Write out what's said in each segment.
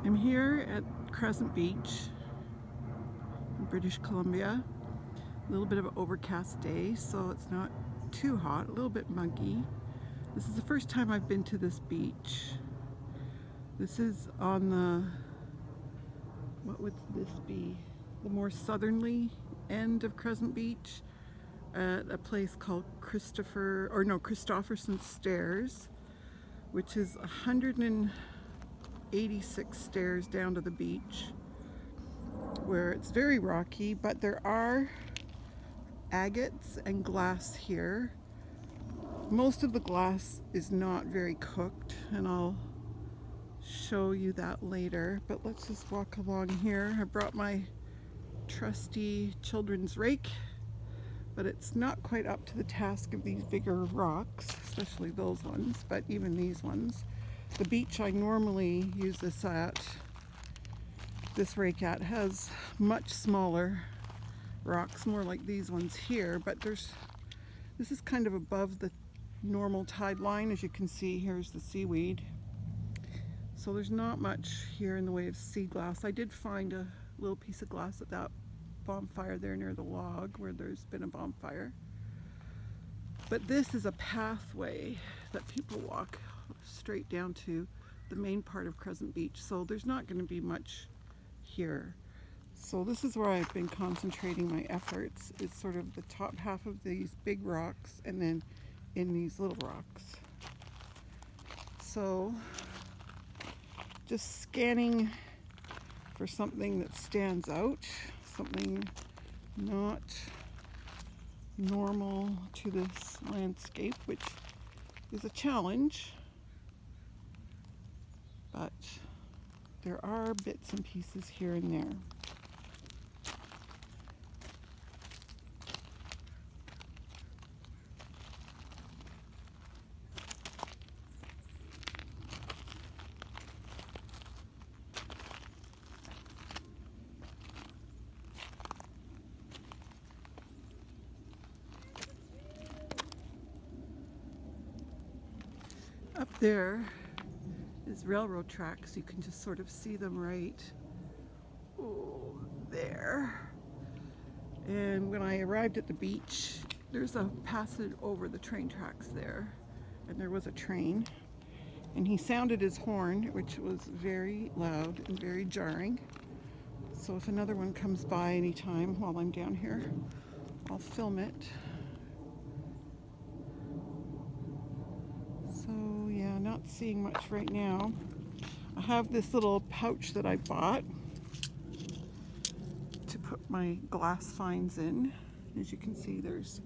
I'm here at Crescent Beach in British Columbia. A little bit of an overcast day, so it's not too hot, a little bit muggy. This is the first time I've been to this beach. This is on the, what would this be? The more southerly end of Crescent Beach at a place called Christopherson Steps, which is 186 stairs down to the beach, where it's very rocky, but there are agates and glass here. Most of the glass is not very cooked, and I'll show you that later, but let's just walk along here. I brought my trusty children's rake, but it's not quite up to the task of these bigger rocks, especially those ones, but even these ones. The beach I normally use this rake at has much smaller rocks, more like these ones here, but this is kind of above the normal tide line. As you can see, here's the seaweed. So there's not much here in the way of sea glass. I did find a little piece of glass at that bonfire there near the log where there's been a bonfire. But this is a pathway that people walk straight down to the main part of Crescent Beach. So there's not going to be much here. So this is where I've been concentrating my efforts. It's sort of the top half of these big rocks and then in these little rocks. So just scanning for something that stands out, something not normal to this landscape, which is a challenge, but there are bits and pieces here and there. Up there is railroad tracks. You can just sort of see them right there. And when I arrived at the beach, there's a passage over the train tracks there, and there was a train, and he sounded his horn, which was very loud and very jarring. So if another one comes by anytime while I'm down here, I'll film it. So yeah, not seeing much right now. I have this little pouch that I bought to put my glass finds in. As you can see, there's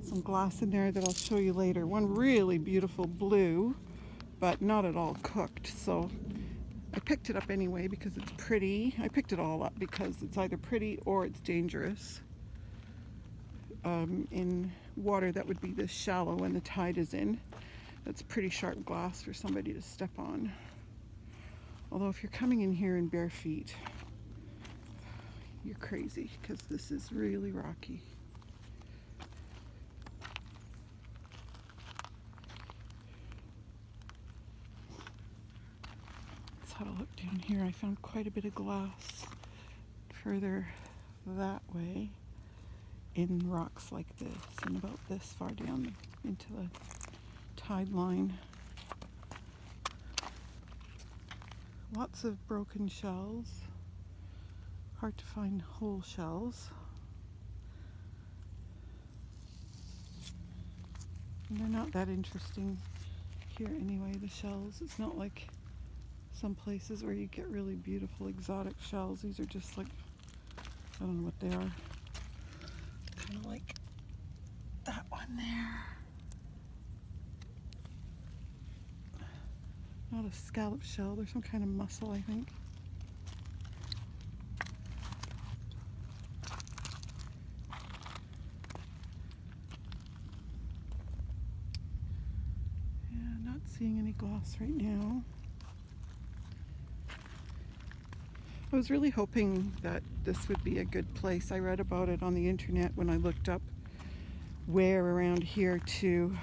some glass in there that I'll show you later. One really beautiful blue, but not at all cooked. So I picked it up anyway because it's pretty. I picked it all up because it's either pretty or it's dangerous in water that would be this shallow when the tide is in. That's pretty sharp glass for somebody to step on. Although if you're coming in here in bare feet, you're crazy because this is really rocky. Let's have a look down here. I found quite a bit of glass further that way in rocks like this and about this far down into the tide line. Lots of broken shells. Hard to find whole shells. And they're not that interesting here anyway, the shells. It's not like some places where you get really beautiful exotic shells. These are just like, I don't know what they are. Kind of like that one there. Not a scallop shell, there's some kind of mussel, I think. Yeah, not seeing any glass right now. I was really hoping that this would be a good place. I read about it on the internet when I looked up where around here to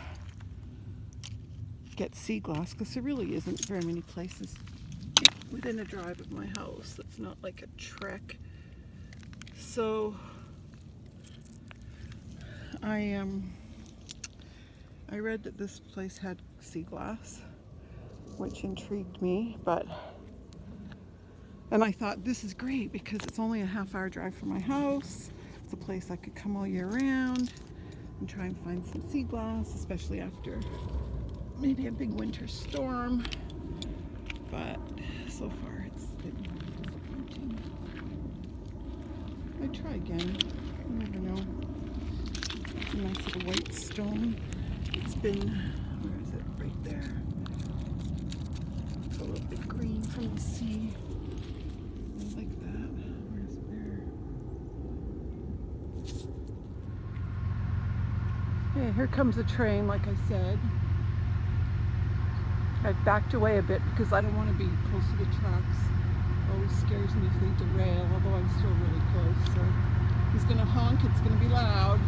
get sea glass, because there really isn't very many places within a drive of my house. It's not like a trek. So I read that this place had sea glass, which intrigued me, and I thought this is great because it's only a half-hour drive from my house. It's a place I could come all year round and try and find some sea glass, especially after maybe a big winter storm. But so far it's been disappointing. I try again. You never know. It's a nice little white stone. It's been, where is it? Right there. It's a little bit green from the sea. I like that. Where is it there? Okay, here comes a train, like I said. I've backed away a bit because I don't want to be close to the tracks. It always scares me if they derail, although I'm still really close. So he's going to honk, it's going to be loud.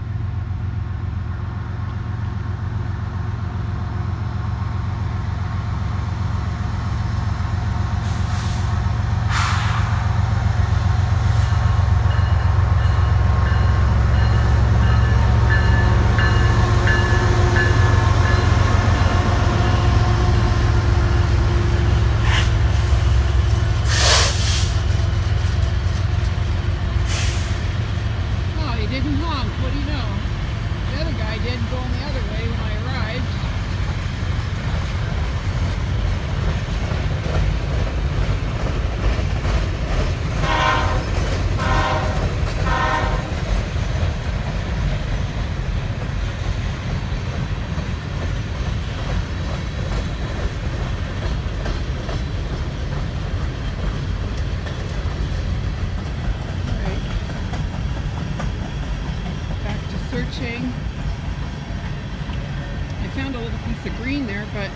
I found a little piece of green there, but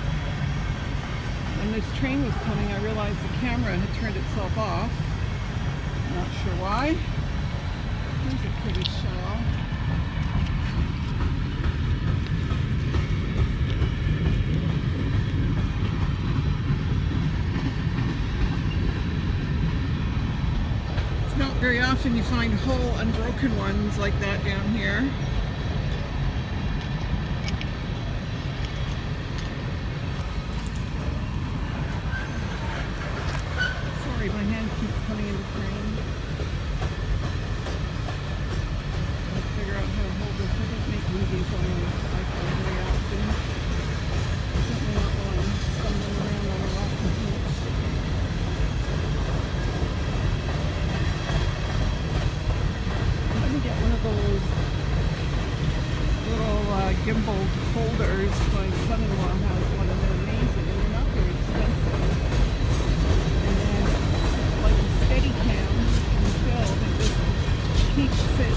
when this train was coming, I realized the camera had turned itself off. I'm not sure why. Here's a pretty shell. It's not very often you find whole unbroken ones like that down here. Sorry, my hand keeps coming into frame. I'll figure out how to hold this. I don't make movies on my iPhone very often. Certainly not while I'm stumbling around on a rocky beach. I'm going to get one of those little gimbal holders. My son-in-law has one, and they're amazing, and they're not very expensive. Steady cam in the film, it just keeps it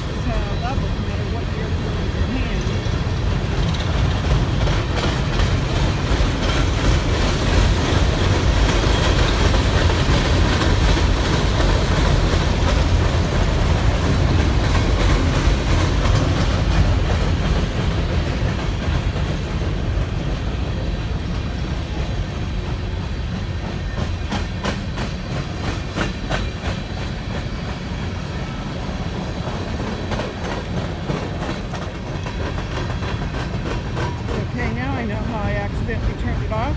level no matter what you're doing with your hand. Accidentally turned it off.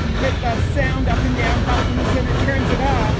You hit the sound up and down buttons and it turns it off.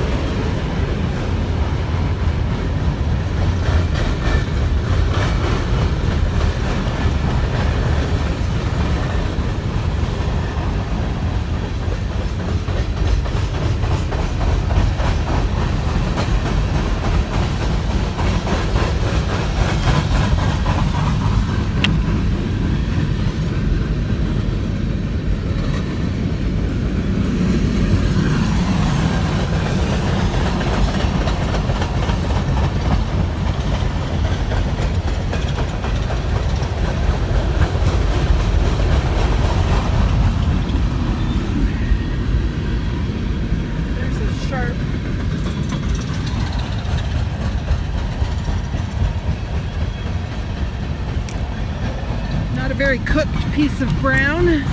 Very cooked piece of brown.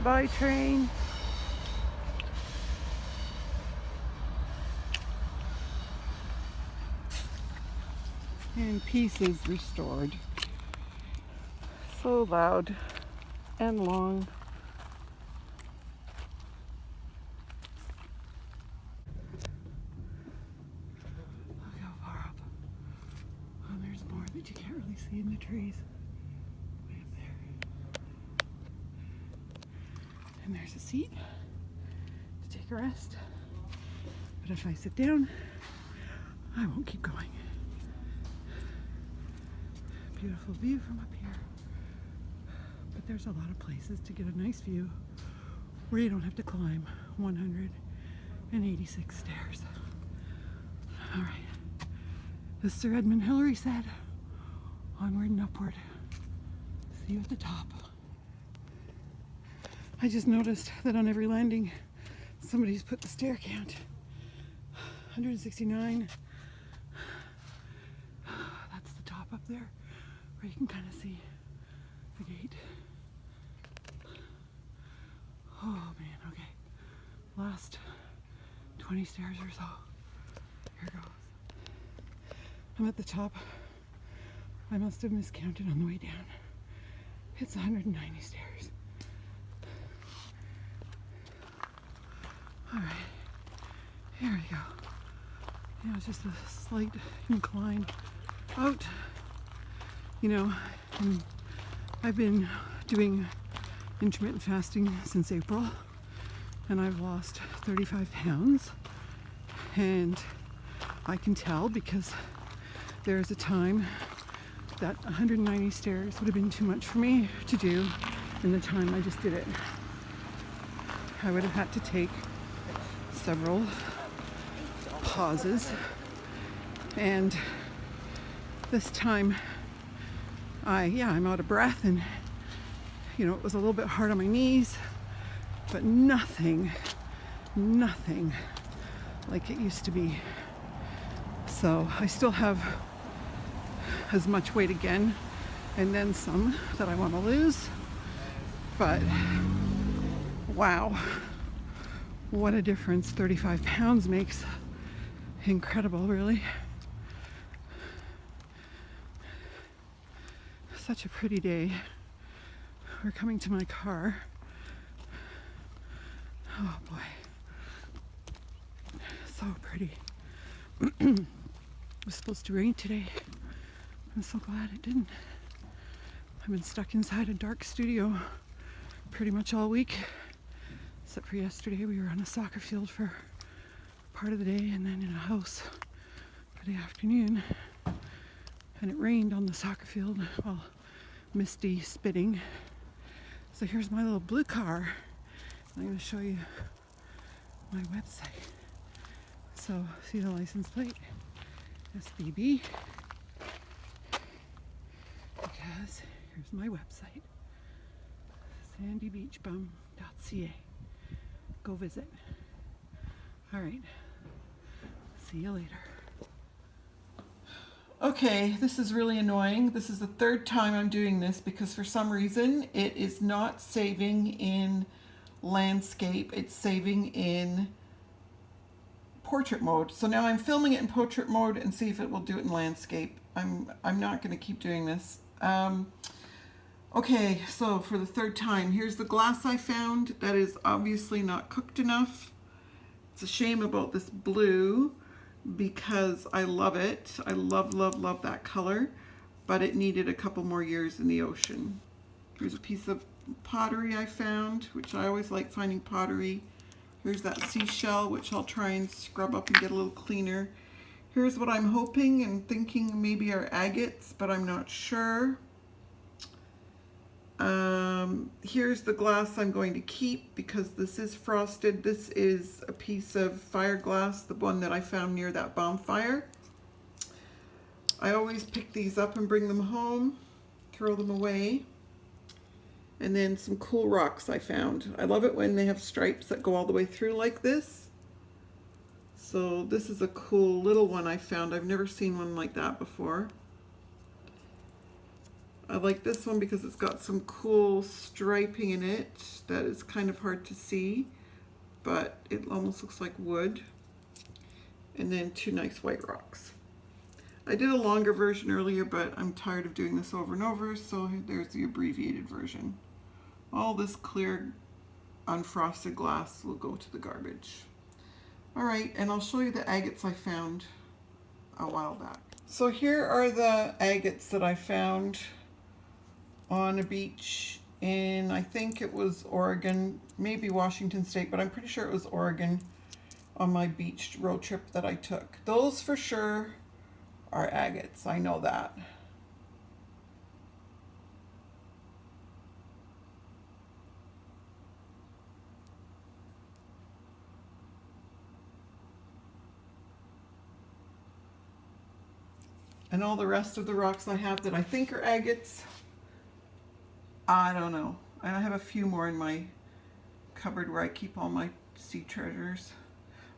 Bye-bye, train. And peace is restored. So loud and long. Look how far up. Oh, there's more that you can't really see in the trees. Way up there. And there's a seat to take a rest. But if I sit down, I won't keep going. Beautiful view from up here. But there's a lot of places to get a nice view where you don't have to climb 186 stairs. All right. As Sir Edmund Hillary said, onward and upward. See you at the top. I just noticed that on every landing, somebody's put the stair count. 169. That's the top up there, where you can kind of see the gate. Oh man, okay. Last 20 stairs or so. Here goes. I'm at the top. I must have miscounted on the way down. It's 190 stairs. All right, here we go. Yeah, it's just a slight incline out. You know, and I've been doing intermittent fasting since April, and I've lost 35 pounds. And I can tell because there's a time that 190 stairs would have been too much for me to do in the time I just did it. I would have had to take several pauses, and this time I'm out of breath, and you know, it was a little bit hard on my knees, but nothing like it used to be. So I still have as much weight again, and then some that I want to lose, but wow, what a difference 35 pounds makes. Incredible, really. Such a pretty day. We're coming to my car. Oh boy, so pretty. It was supposed to rain today. I'm so glad it didn't. I've been stuck inside a dark studio pretty much all week, except for yesterday. We were on a soccer field for part of the day, and then in a house for the afternoon. And it rained on the soccer field, well, misty, spitting. So here's my little blue car. I'm going to show you my website. So see the license plate, SBB, because here's my website, sandybeachbum.ca. Go visit. All right, see you later. Okay, this is really annoying. This is the third time I'm doing this because for some reason it is not saving in landscape. It's saving in portrait mode. So now I'm filming it in portrait mode and see if it will do it in landscape. I'm not going to keep doing this. Okay, so for the third time, here's the glass I found that is obviously not cooked enough. It's a shame about this blue because I love it. I love that color, but it needed a couple more years in the ocean. Here's a piece of pottery I found, which I always like finding pottery. Here's that seashell, which I'll try and scrub up and get a little cleaner. Here's what I'm hoping and thinking maybe are agates, but I'm not sure. Here's the glass I'm going to keep because this is frosted. This is a piece of fire glass, the one that I found near that bonfire. I always pick these up and bring them home, throw them away. And then some cool rocks I found. I love it when they have stripes that go all the way through like this. So this is a cool little one I found. I've never seen one like that before. I like this one because it's got some cool striping in it that is kind of hard to see, but it almost looks like wood. And then 2 nice white rocks. I did a longer version earlier, but I'm tired of doing this over and over, so there's the abbreviated version. All this clear unfrosted glass will go to the garbage. All right, and I'll show you the agates I found a while back. So here are the agates that I found on a beach in, I think it was Oregon, maybe Washington State, but I'm pretty sure it was Oregon on my beach road trip that I took. Those for sure are agates, I know that. And all the rest of the rocks I have that I think are agates, I don't know. And I have a few more in my cupboard where I keep all my sea treasures.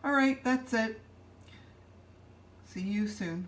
All right, that's it. See you soon.